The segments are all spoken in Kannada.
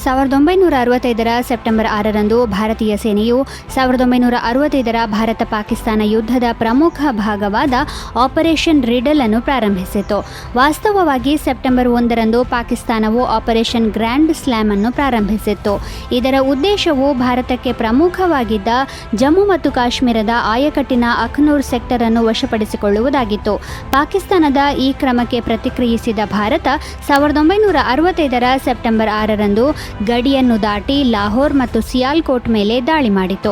1965ರ ಸೆಪ್ಟೆಂಬರ್ 6ರಂದು ಭಾರತೀಯ ಸೇನೆಯು 1965ರ ಭಾರತ-ಪಾಕಿಸ್ತಾನ ಯುದ್ಧದ ಪ್ರಮುಖ ಭಾಗವಾದ ಆಪರೇಷನ್ ರಿಡಲ್ ಅನ್ನು ಪ್ರಾರಂಭಿಸಿತು. ವಾಸ್ತವವಾಗಿ ಸೆಪ್ಟೆಂಬರ್ 1ರಂದು ಪಾಕಿಸ್ತಾನವು ಆಪರೇಷನ್ ಗ್ರ್ಯಾಂಡ್ ಸ್ಲಾಮ್ ಅನ್ನು ಪ್ರಾರಂಭಿಸಿತ್ತು. ಇದರ ಉದ್ದೇಶವು ಭಾರತಕ್ಕೆ ಪ್ರಮುಖವಾಗಿದ್ದ ಜಮ್ಮು ಮತ್ತು ಕಾಶ್ಮೀರದ ಆಯಕಟ್ಟಿನ ಅಖ್ನೂರ್ ಸೆಕ್ಟರ್ ಅನ್ನು ವಶಪಡಿಸಿಕೊಳ್ಳುವುದಾಗಿತ್ತು. ಪಾಕಿಸ್ತಾನದ ಈ ಕ್ರಮಕ್ಕೆ ಪ್ರತಿಕ್ರಿಯಿಸಿದ ಭಾರತ 1965ರ ಸೆಪ್ಟೆಂಬರ್ 6ರಂದು ಗಡಿಯನ್ನು ದಾಟಿ ಲಾಹೋರ್ ಮತ್ತು ಸಿಯಾಲ್ಕೋಟ್ ಮೇಲೆ ದಾಳಿ ಮಾಡಿತು.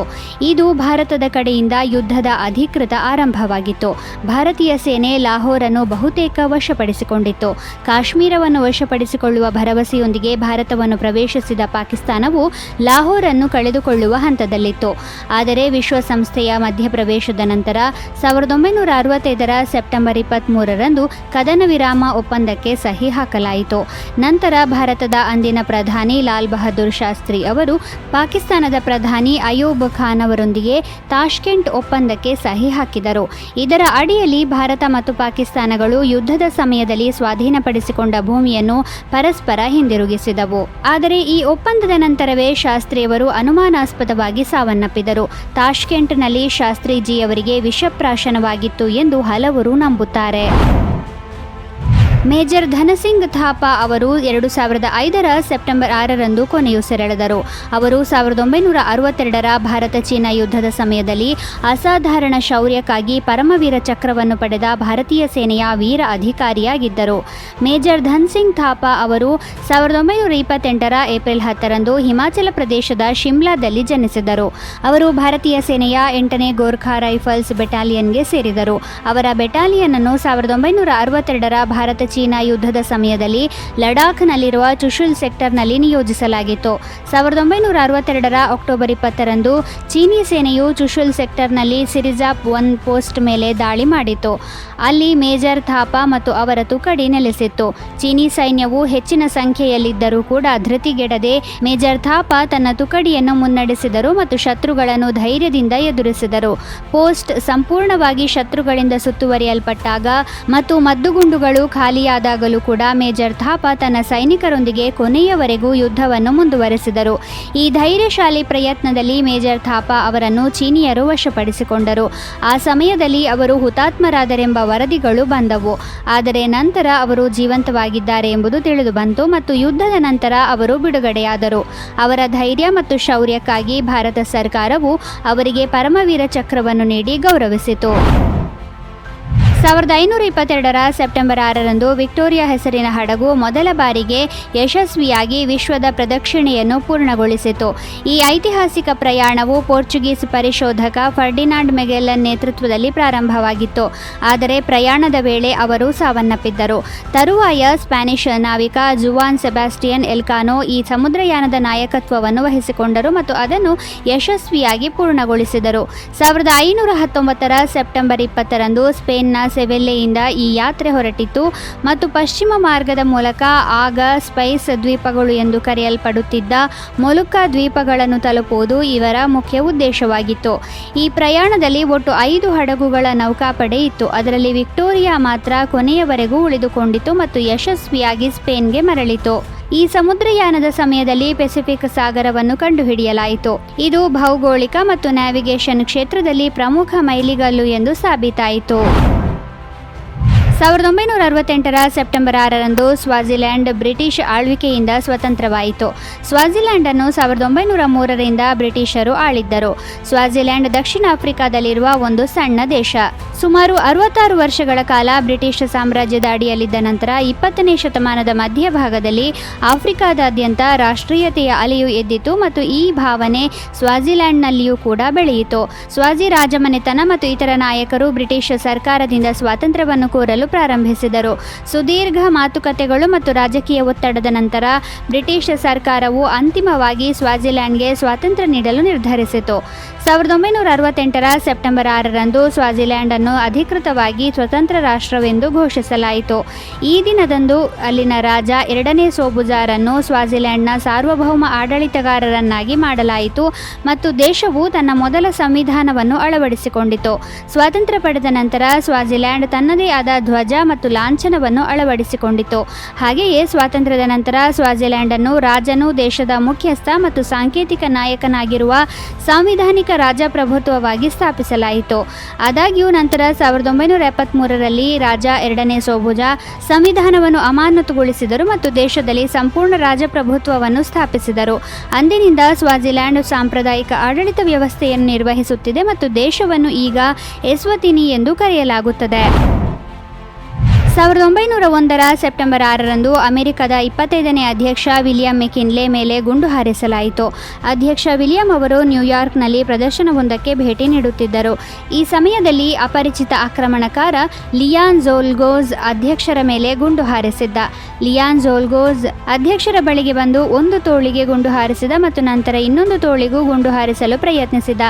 ಇದು ಭಾರತದ ಕಡೆಯಿಂದ ಯುದ್ಧದ ಅಧಿಕೃತ ಆರಂಭವಾಗಿತ್ತು. ಭಾರತೀಯ ಸೇನೆ ಲಾಹೋರ್ ಅನ್ನು ಬಹುತೇಕ ವಶಪಡಿಸಿಕೊಂಡಿತ್ತು. ಕಾಶ್ಮೀರವನ್ನು ವಶಪಡಿಸಿಕೊಳ್ಳುವ ಭರವಸೆಯೊಂದಿಗೆ ಭಾರತವನ್ನು ಪ್ರವೇಶಿಸಿದ ಪಾಕಿಸ್ತಾನವು ಲಾಹೋರ್ ಅನ್ನು ಕಳೆದುಕೊಳ್ಳುವ ಹಂತದಲ್ಲಿತ್ತು. ಆದರೆ ವಿಶ್ವಸಂಸ್ಥೆಯ ಮಧ್ಯಪ್ರವೇಶದ ನಂತರ 1965ರ ಸೆಪ್ಟೆಂಬರ್ 23ರಂದು ಕದನ ವಿರಾಮ ಒಪ್ಪಂದಕ್ಕೆ ಸಹಿ ಹಾಕಲಾಯಿತು. ನಂತರ ಭಾರತದ ಅಂದಿನ ಪ್ರಧಾನಿ ಲಾಲ್ ಬಹದ್ದೂರ್ ಶಾಸ್ತ್ರಿ ಅವರು ಪಾಕಿಸ್ತಾನದ ಪ್ರಧಾನಿ ಅಯೂಬ್ ಖಾನ್ ಅವರೊಂದಿಗೆ ತಾಷ್ಕೆಂಟ್ ಒಪ್ಪಂದಕ್ಕೆ ಸಹಿ ಹಾಕಿದರು. ಇದರ ಅಡಿಯಲ್ಲಿ ಭಾರತ ಮತ್ತು ಪಾಕಿಸ್ತಾನಗಳು ಯುದ್ಧದ ಸಮಯದಲ್ಲಿ ಸ್ವಾಧೀನಪಡಿಸಿಕೊಂಡ ಭೂಮಿಯನ್ನು ಪರಸ್ಪರ ಹಿಂದಿರುಗಿಸಿದವು. ಆದರೆ ಈ ಒಪ್ಪಂದದ ನಂತರವೇ ಶಾಸ್ತ್ರಿಯವರು ಅನುಮಾನಾಸ್ಪದವಾಗಿ ಸಾವನ್ನಪ್ಪಿದರು. ತಾಷ್ಕೆಂಟ್ನಲ್ಲಿ ಶಾಸ್ತ್ರಿಜಿಯವರಿಗೆ ವಿಷಪ್ರಾಶನವಾಗಿತ್ತು ಎಂದು ಹಲವರು ನಂಬುತ್ತಾರೆ. ಮೇಜರ್ ಧನಸಿಂಗ್ ಥಾಪಾ ಅವರು 2005ರ ಸೆಪ್ಟೆಂಬರ್ 6ರಂದು ಕೊನೆಯುಸಿರೆಳೆದರು. ಅವರು 1962ರ ಭಾರತ-ಚೀನಾ ಯುದ್ಧದ ಸಮಯದಲ್ಲಿ ಅಸಾಧಾರಣ ಶೌರ್ಯಕ್ಕಾಗಿ ಪರಮವೀರ ಚಕ್ರವನ್ನು ಪಡೆದ ಭಾರತೀಯ ಸೇನೆಯ ವೀರ ಅಧಿಕಾರಿಯಾಗಿದ್ದರು. ಮೇಜರ್ ಧನ್ಸಿಂಗ್ ಥಾಪಾ ಅವರು 1928ರ ಏಪ್ರಿಲ್ 10ರಂದು ಹಿಮಾಚಲ ಪ್ರದೇಶದ ಶಿಮ್ಲಾದಲ್ಲಿ ಜನಿಸಿದರು. ಅವರು ಭಾರತೀಯ ಸೇನೆಯ 8ನೇ ಗೋರ್ಖಾ ರೈಫಲ್ಸ್ ಬೆಟಾಲಿಯನ್ಗೆ ಸೇರಿದರು. ಅವರ ಬೆಟಾಲಿಯನ್ ಅನ್ನು 1962ರ ಭಾರತ ಚೀನಾ ಯುದ್ಧದ ಸಮಯದಲ್ಲಿ ಲಡಾಖ್ನಲ್ಲಿರುವ ಚುಶುಲ್ ಸೆಕ್ಟರ್ನಲ್ಲಿ ನಿಯೋಜಿಸಲಾಗಿತ್ತು. 1962ರ ಅಕ್ಟೋಬರ್ 20ರಂದು ಚೀನಿ ಸೇನೆಯು ಚುಶುಲ್ ಸೆಕ್ಟರ್ನಲ್ಲಿ ಸಿರಿಜಾಪ್ 1 ಪೋಸ್ಟ್ ಮೇಲೆ ದಾಳಿ ಮಾಡಿತು. ಅಲ್ಲಿ ಮೇಜರ್ ಥಾಪಾ ಮತ್ತು ಅವರ ತುಕಡಿ ನೆಲೆಸಿತ್ತು. ಚೀನಿ ಸೈನ್ಯವು ಹೆಚ್ಚಿನ ಸಂಖ್ಯೆಯಲ್ಲಿದ್ದರೂ ಕೂಡ ಧೃತಿಗೆಡದೆ ಮೇಜರ್ ಥಾಪಾ ತನ್ನ ತುಕಡಿಯನ್ನು ಮುನ್ನಡೆಸಿದರು ಮತ್ತು ಶತ್ರುಗಳನ್ನು ಧೈರ್ಯದಿಂದ ಎದುರಿಸಿದರು. ಪೋಸ್ಟ್ ಸಂಪೂರ್ಣವಾಗಿ ಶತ್ರುಗಳಿಂದ ಸುತ್ತುವರಿಯಲ್ಪಟ್ಟಾಗ ಮತ್ತು ಮದ್ದುಗುಂಡುಗಳು ಖಾಲಿಯಾದಾಗಲೂ ಕೂಡ ಮೇಜರ್ ಥಾಪಾ ತನ್ನ ಸೈನಿಕರೊಂದಿಗೆ ಕೊನೆಯವರೆಗೂ ಯುದ್ಧವನ್ನು ಮುಂದುವರೆಸಿದರು. ಈ ಧೈರ್ಯಶಾಲಿ ಪ್ರಯತ್ನದಲ್ಲಿ ಮೇಜರ್ ಥಾಪಾ ಅವರನ್ನು ಚೀನಿಯರು ವಶಪಡಿಸಿಕೊಂಡರು. ಆ ಸಮಯದಲ್ಲಿ ಅವರು ಹುತಾತ್ಮರಾದರೆಂಬ ವರದಿಗಳು ಬಂದವು. ಆದರೆ ನಂತರ ಅವರು ಜೀವಂತವಾಗಿದ್ದಾರೆ ಎಂಬುದು ತಿಳಿದುಬಂತು ಮತ್ತು ಯುದ್ಧದ ನಂತರ ಅವರು ಬಿಡುಗಡೆಯಾದರು. ಅವರ ಧೈರ್ಯ ಮತ್ತು ಶೌರ್ಯಕ್ಕಾಗಿ ಭಾರತ ಸರ್ಕಾರವು ಅವರಿಗೆ ಪರಮವೀರ ಚಕ್ರವನ್ನು ನೀಡಿ ಗೌರವಿಸಿತು. 1522ರ ಸೆಪ್ಟೆಂಬರ್ 6ರಂದು ವಿಕ್ಟೋರಿಯಾ ಹೆಸರಿನ ಹಡಗು ಮೊದಲ ಬಾರಿಗೆ ಯಶಸ್ವಿಯಾಗಿ ವಿಶ್ವದ ಪ್ರದಕ್ಷಿಣೆಯನ್ನು ಪೂರ್ಣಗೊಳಿಸಿತು. ಈ ಐತಿಹಾಸಿಕ ಪ್ರಯಾಣವು ಪೋರ್ಚುಗೀಸ್ ಪರಿಶೋಧಕ ಫರ್ಡಿನಾಂಡ್ ಮೆಗೆಲ್ಲನ್ ನೇತೃತ್ವದಲ್ಲಿ ಪ್ರಾರಂಭವಾಗಿತ್ತು. ಆದರೆ ಪ್ರಯಾಣದ ವೇಳೆ ಅವರು ಸಾವನ್ನಪ್ಪಿದ್ದರು. ತರುವಾಯ ಸ್ಪ್ಯಾನಿಷ್ ನಾವಿಕ ಜುವಾನ್ ಸೆಬಾಸ್ಟಿಯನ್ ಎಲ್ಕಾನೋ ಈ ಸಮುದ್ರಯಾನದ ನಾಯಕತ್ವವನ್ನು ವಹಿಸಿಕೊಂಡರು ಮತ್ತು ಅದನ್ನು ಯಶಸ್ವಿಯಾಗಿ ಪೂರ್ಣಗೊಳಿಸಿದರು. 1519ರ ಸೆಪ್ಟೆಂಬರ್ 20ರಂದು ಸ್ಪೇನ್ನ ಸೆವೆಲ್ಲೆಯಿಂದ ಈ ಯಾತ್ರೆ ಹೊರಟಿತು ಮತ್ತು ಪಶ್ಚಿಮ ಮಾರ್ಗದ ಮೂಲಕ ಆಗ ಸ್ಪೈಸ್ ದ್ವೀಪಗಳು ಎಂದು ಕರೆಯಲ್ಪಡುತ್ತಿದ್ದ ಮೊಲುಕ್ಕಾ ದ್ವೀಪಗಳನ್ನು ತಲುಪುವುದು ಇವರ ಮುಖ್ಯ ಉದ್ದೇಶವಾಗಿತ್ತು. ಈ ಪ್ರಯಾಣದಲ್ಲಿ ಒಟ್ಟು 5 ಹಡಗುಗಳ ನೌಕಾಪಡೆ ಇತ್ತು. ಅದರಲ್ಲಿ ವಿಕ್ಟೋರಿಯಾ ಮಾತ್ರ ಕೊನೆಯವರೆಗೂ ಉಳಿದುಕೊಂಡಿತು ಮತ್ತು ಯಶಸ್ವಿಯಾಗಿ ಸ್ಪೇನ್ಗೆ ಮರಳಿತು. ಈ ಸಮುದ್ರಯಾನದ ಸಮಯದಲ್ಲಿ ಪೆಸಿಫಿಕ್ ಸಾಗರವನ್ನು ಕಂಡುಹಿಡಿಯಲಾಯಿತು. ಇದು ಭೌಗೋಳಿಕ ಮತ್ತು ನ್ಯಾವಿಗೇಷನ್ ಕ್ಷೇತ್ರದಲ್ಲಿ ಪ್ರಮುಖ ಮೈಲಿಗಲ್ಲು ಎಂದು ಸಾಬೀತಾಯಿತು. 1968ರ ಸೆಪ್ಟೆಂಬರ್ 6ರಂದು ಸ್ವಾಜಿಲ್ಯಾಂಡ್ ಬ್ರಿಟಿಷ್ ಆಳ್ವಿಕೆಯಿಂದ ಸ್ವತಂತ್ರವಾಯಿತು. ಸ್ವಾಜಿಲ್ಯಾಂಡ್ ಅನ್ನು 1903ರಿಂದ ಬ್ರಿಟಿಷರು ಆಳಿದ್ದರು. ಸ್ವಾಜಿಲ್ಯಾಂಡ್ ದಕ್ಷಿಣ ಆಫ್ರಿಕಾದಲ್ಲಿರುವ ಒಂದು ಸಣ್ಣ ದೇಶ. ಸುಮಾರು 66 ವರ್ಷಗಳ ಕಾಲ ಬ್ರಿಟಿಷ್ ಸಾಮ್ರಾಜ್ಯದ ಅಡಿಯಲ್ಲಿದ್ದ ನಂತರ 20ನೇ ಶತಮಾನದ ಮಧ್ಯಭಾಗದಲ್ಲಿ ಆಫ್ರಿಕಾದಾದ್ಯಂತ ರಾಷ್ಟ್ರೀಯತೆಯ ಅಲೆಯು ಎದ್ದಿತು ಮತ್ತು ಈ ಭಾವನೆ ಸ್ವಾಜಿಲ್ಯಾಂಡ್ನಲ್ಲಿಯೂ ಕೂಡ ಬೆಳೆಯಿತು. ಸ್ವಾಜಿ ರಾಜಮನೆತನ ಮತ್ತು ಇತರ ನಾಯಕರು ಬ್ರಿಟಿಷ್ ಸರ್ಕಾರದಿಂದ ಸ್ವಾತಂತ್ರ್ಯವನ್ನು ಕೋರಲು ಪ್ರಾರಂಭಿಸಿದರು. ಸುದೀರ್ಘ ಮಾತುಕತೆಗಳು ಮತ್ತು ರಾಜಕೀಯ ಒತ್ತಡದ ನಂತರ ಬ್ರಿಟಿಷ್ ಸರ್ಕಾರವು ಅಂತಿಮವಾಗಿ ಸ್ವಾಜಿಲ್ಯಾಂಡ್ಗೆ ಸ್ವಾತಂತ್ರ್ಯ ನೀಡಲು ನಿರ್ಧರಿಸಿತು. 1968ರ ಸೆಪ್ಟೆಂಬರ್ 6ರಂದು ಸ್ವಾಜಿಲ್ಯಾಂಡ್ ಅನ್ನು ಅಧಿಕೃತವಾಗಿ ಸ್ವತಂತ್ರ ರಾಷ್ಟ್ರವೆಂದು ಘೋಷಿಸಲಾಯಿತು. ಈ ದಿನದಂದು ಅಲ್ಲಿನ ರಾಜ 2ನೇ ಸೋಬುಜಾರನ್ನು ಸ್ವಾಜಿಲ್ಯಾಂಡ್ನ ಸಾರ್ವಭೌಮ ಆಡಳಿತಗಾರರನ್ನಾಗಿ ಮಾಡಲಾಯಿತು ಮತ್ತು ದೇಶವು ತನ್ನ ಮೊದಲ ಸಂವಿಧಾನವನ್ನು ಅಳವಡಿಸಿಕೊಂಡಿತು. ಸ್ವಾತಂತ್ರ್ಯ ಪಡೆದ ನಂತರ ಸ್ವಾಜಿಲ್ಯಾಂಡ್ ತನ್ನದೇ ಆದ ಧ್ವಜ ಧ್ವಜ ಮತ್ತು ಲಾಂಛನವನ್ನು ಅಳವಡಿಸಿಕೊಂಡಿತು. ಹಾಗೆಯೇ ಸ್ವಾತಂತ್ರ್ಯದ ನಂತರ ಸ್ವಾಜಿಲ್ಯಾಂಡನ್ನು ರಾಜನು ದೇಶದ ಮುಖ್ಯಸ್ಥ ಮತ್ತು ಸಾಂಕೇತಿಕ ನಾಯಕನಾಗಿರುವ ಸಾಂವಿಧಾನಿಕ ರಾಜಪ್ರಭುತ್ವವಾಗಿ ಸ್ಥಾಪಿಸಲಾಯಿತು. ಆದಾಗ್ಯೂ ನಂತರ 1973ರಲ್ಲಿ ರಾಜ ಎರಡನೇ ಸೋಬುಜ ಸಂವಿಧಾನವನ್ನು ಅಮಾನತುಗೊಳಿಸಿದರು ಮತ್ತು ದೇಶದಲ್ಲಿ ಸಂಪೂರ್ಣ ರಾಜಪ್ರಭುತ್ವವನ್ನು ಸ್ಥಾಪಿಸಿದರು. ಅಂದಿನಿಂದ ಸ್ವಾಜಿಲ್ಯಾಂಡ್ ಸಾಂಪ್ರದಾಯಿಕ ಆಡಳಿತ ವ್ಯವಸ್ಥೆಯನ್ನು ನಿರ್ವಹಿಸುತ್ತಿದೆ ಮತ್ತು ದೇಶವನ್ನು ಈಗ ಎಸ್ವತಿನಿ ಎಂದು ಕರೆಯಲಾಗುತ್ತದೆ. 1901ರ ಸೆಪ್ಟೆಂಬರ್ 6ರಂದು ಅಮೆರಿಕದ 25ನೇ ಅಧ್ಯಕ್ಷ ವಿಲಿಯಂ ಮೆಕಿನ್ಲೆ ಮೇಲೆ ಗುಂಡು ಹಾರಿಸಲಾಯಿತು. ಅಧ್ಯಕ್ಷ ವಿಲಿಯಂ ಅವರು ನ್ಯೂಯಾರ್ಕ್ನಲ್ಲಿ ಪ್ರದರ್ಶನವೊಂದಕ್ಕೆ ಭೇಟಿ ನೀಡುತ್ತಿದ್ದರು. ಈ ಸಮಯದಲ್ಲಿ ಅಪರಿಚಿತ ಆಕ್ರಮಣಕಾರ ಲಿಯಾನ್ ಝೋಲ್ಗೋಜ್ ಅಧ್ಯಕ್ಷರ ಮೇಲೆ ಗುಂಡು ಹಾರಿಸಿದ್ದ. ಲಿಯಾನ್ ಝೋಲ್ಗೋಜ್ ಅಧ್ಯಕ್ಷರ ಬಳಿಗೆ ಬಂದು ಒಂದು ತೋಳಿಗೆ ಗುಂಡು ಹಾರಿಸಿದ ಮತ್ತು ನಂತರ ಇನ್ನೊಂದು ತೋಳಿಗೂ ಗುಂಡು ಹಾರಿಸಲು ಪ್ರಯತ್ನಿಸಿದ.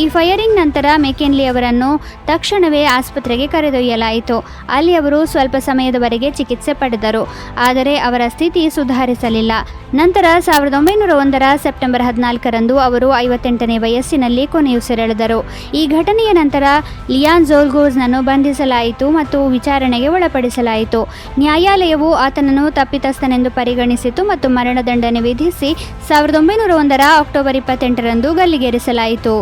ಈ ಫೈರಿಂಗ್ ನಂತರ ಮೆಕಿನ್ಲೆ ಅವರನ್ನು ತಕ್ಷಣವೇ ಆಸ್ಪತ್ರೆಗೆ ಕರೆದೊಯ್ಯಲಾಯಿತು. ಅಲ್ಲಿ ಅವರು ಸ್ವಲ್ಪ ಸಮಯದವರೆಗೆ ಚಿಕಿತ್ಸೆ ಪಡೆದರು, ಆದರೆ ಅವರ ಸ್ಥಿತಿ ಸುಧಾರಿಸಲಿಲ್ಲ. ನಂತರ 1901ರ ಸೆಪ್ಟೆಂಬರ್ 14ರಂದು ಅವರು 58ನೇ ವಯಸ್ಸಿನಲ್ಲಿ ಕೊನೆಯುಸಿರೆಳೆದರು. ಈ ಘಟನೆಯ ನಂತರ ಲಿಯಾನ್ ಝೋಲ್ಗೋಜ್ನನ್ನು ಬಂಧಿಸಲಾಯಿತು ಮತ್ತು ವಿಚಾರಣೆಗೆ ಒಳಪಡಿಸಲಾಯಿತು. ನ್ಯಾಯಾಲಯವು ಆತನನ್ನು ತಪ್ಪಿತಸ್ಥನೆಂದು ಪರಿಗಣಿಸಿತು ಮತ್ತು ಮರಣದಂಡನೆ ವಿಧಿಸಿ 1901ರ ಅಕ್ಟೋಬರ್ 28ರಂದು ಗಲ್ಲಿಗೇರಿಸಲಾಯಿತು.